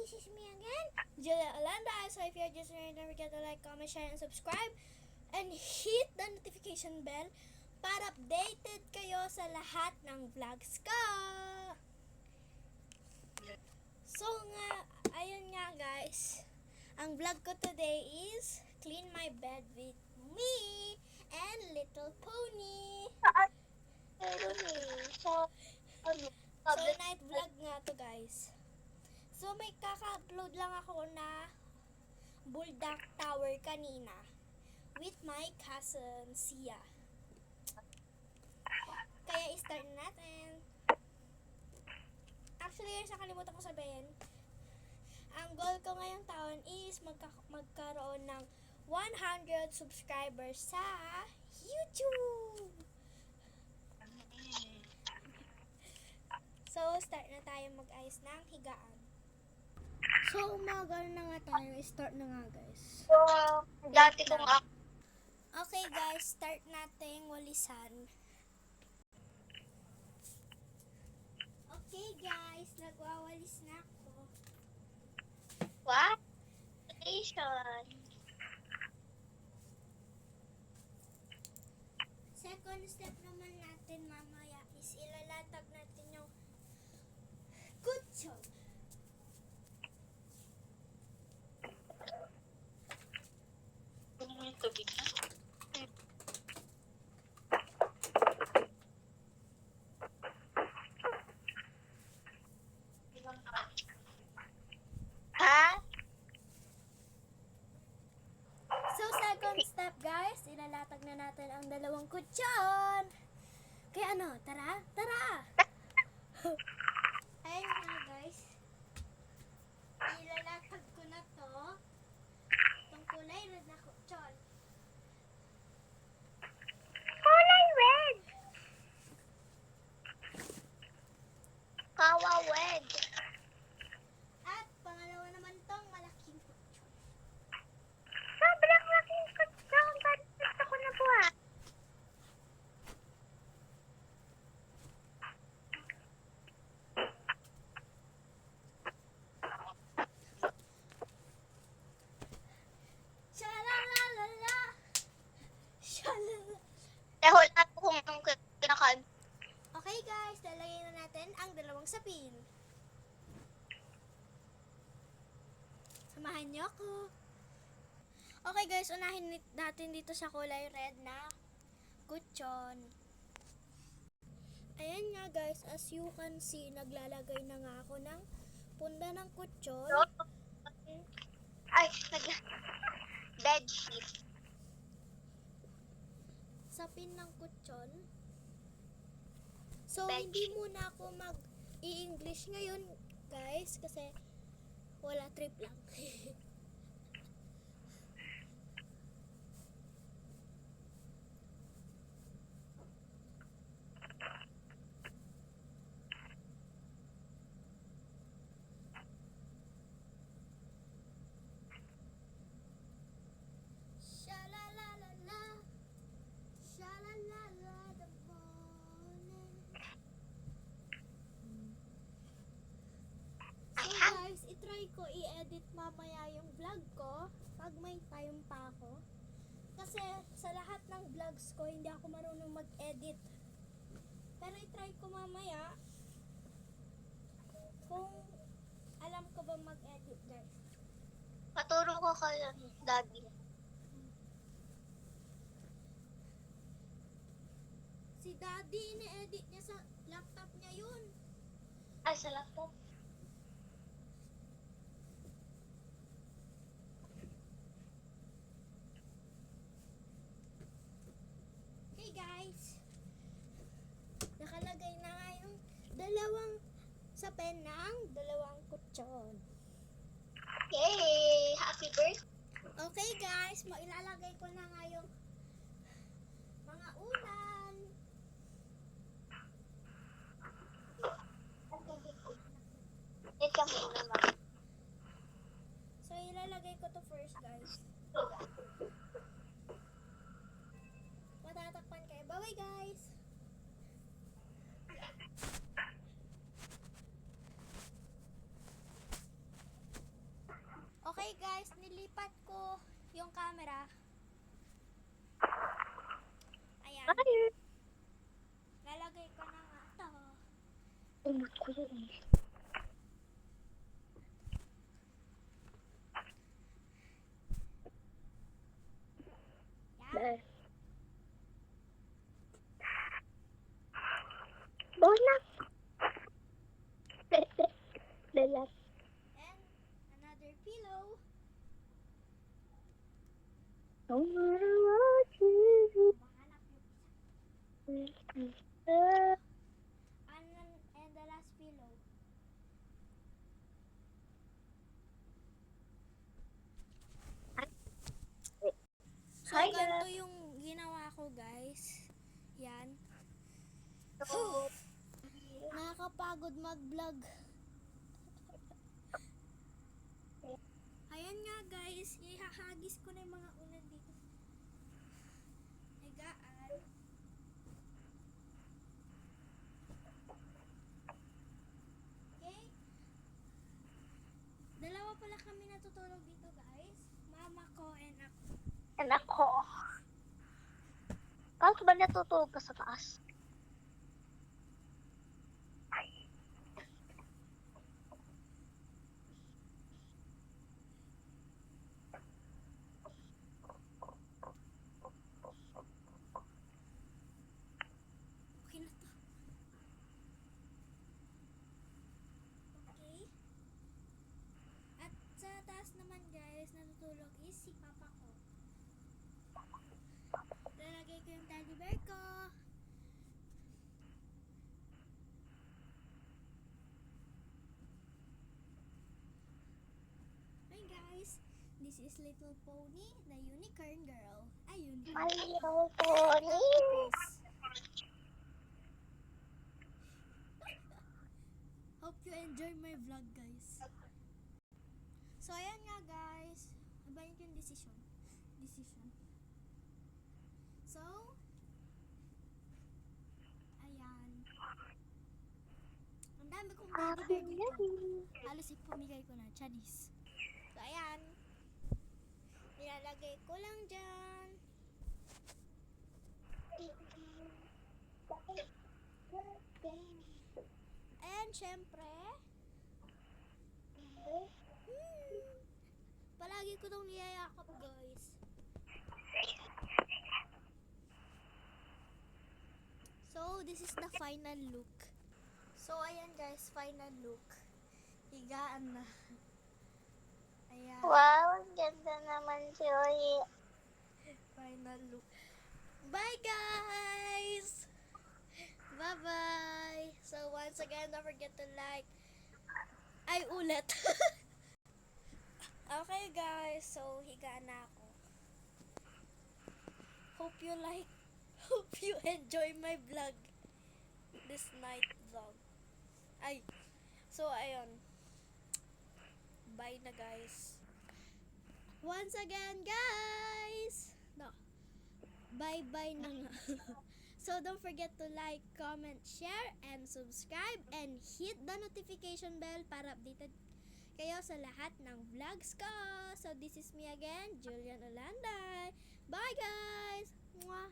this is me again, Julia Alanda. So if you're just here, don't forget to like, comment, share, and subscribe. And hit the notification bell para updated kayo sa lahat ng vlogs ko. So nga, ayun nga guys. Ang vlog ko today is clean my bed with me and Little Pony. So night vlog nga to guys. So may kaka-upload lang ako na Bulldog Tower kanina with my cousin Sia. Kaya i-start natin. Actually, nakalimutan ko sabihin. Ang goal ko ngayong taon is magkaroon ng 100 subscribers sa YouTube. So, start na tayo mag-ayos ng higaan. So, umagal na nga tayo. Start na nga, guys. So, dati kong Okay, guys. Start natin walisan. Okay, guys. Nagwawalis na ako. what? Station. Second step naman natin mamaya is ilalatag natin yung kutsyon. Yung tubig na. Ha? So, second step, guys. Ilalatag na natin ang dalawang kutsyon. Kaya ano, tara? Tara! Ayun nga, guys. Ilalatag ko na to. Itong kulay red na kutsyon. Kulay red. Kawa red. At pangalawa naman tong malaking kutsyon. Sobrang laking kutsyon. Parang gusto ko na po ah. Shalalala! Shalala! Dahil ako kung anong kinakaan. Okay guys, lalagay na natin ang dalawang sapin. Samahan niyo ako. Okay guys, unahin natin dito sa kulay red na kutsyon. Ayan nga guys, as you can see, naglalagay na nga ako ng punda ng kutsyon. Ay, bed sheet. Sapin ng kutsyon. So, Bed hindi muna ako mag-i-English ngayon, guys, kasi wala trip lang. Shalalala, shalalala, the morning. So guys, itry ko i-edit mamaya yung vlog ko pag may time pa ako. Kasi sa lahat ng vlogs ko, hindi ako marunong mag-edit. Pero itry ko mamaya kung alam ko ba mag-edit guys. Paturo ko kayo, daddy. Si daddy, ini-edit niya sa laptop niya yun. Ay, sa laptop. Hey guys! Nakalagay na nga yung dalawang sapin ng dalawang kutsyon. Yay! Happy birthday! Okay guys, mailalagay ko na nga yung mga ulan. Wait lang muna, ma. So ilalagay ko to first guys. Matatakpan kayo. Bye guys! Anak ko yun. Yeah. Bonak. Dalat. And another pillow. No matter what you do. Mahanap yung isa. And the last pillow. So, Hi, ganito yung ginawa ko, guys. Yan. So, Nakakapagod mag-vlog. Ayan nga, guys. Ihahagis ko na yung mga ulan dito. Higaan. Okay? Dalawa pala kami natutulog dito, guys. Mama ko and ako. anak ko. Bakit ba natutulog ka sa taas? Okay na to. Okay. At sa taas naman, guys, natutulog is si papa ko. Lalagay ko yung teddy bear ko. Hi, guys. This is Little Pony, the unicorn girl. Ay, unicorn. My little pony. Hope you enjoy my vlog, guys. So, ayan nga, guys. Iba yung decision. So, ayan. Ang dami kong teddy bear dito. Halos ipamigay ko na. Charis. So, ayan. Nilalagay ko lang dyan. And syempre, palagi ko itong niyayakap, guys. So, this is the final look. So, ayan, guys, final look. Higaan na. Ayan. Wow, ang ganda naman, Joy. Final look. Bye, guys! Bye-bye! So, once again, don't forget to like. Ay, ulit. Okay, guys. So, higa na ako. Hope you like. Hope you enjoy my vlog. This night vlog. Ay. So, ayun. Bye na, guys. Once again, guys! No. Bye-bye na nga. So, don't forget to like, comment, share, and subscribe, and hit the notification bell para updated kayo sa lahat ng vlogs ko. So, this is me again, Julian Olanday. Bye, guys! Mwah!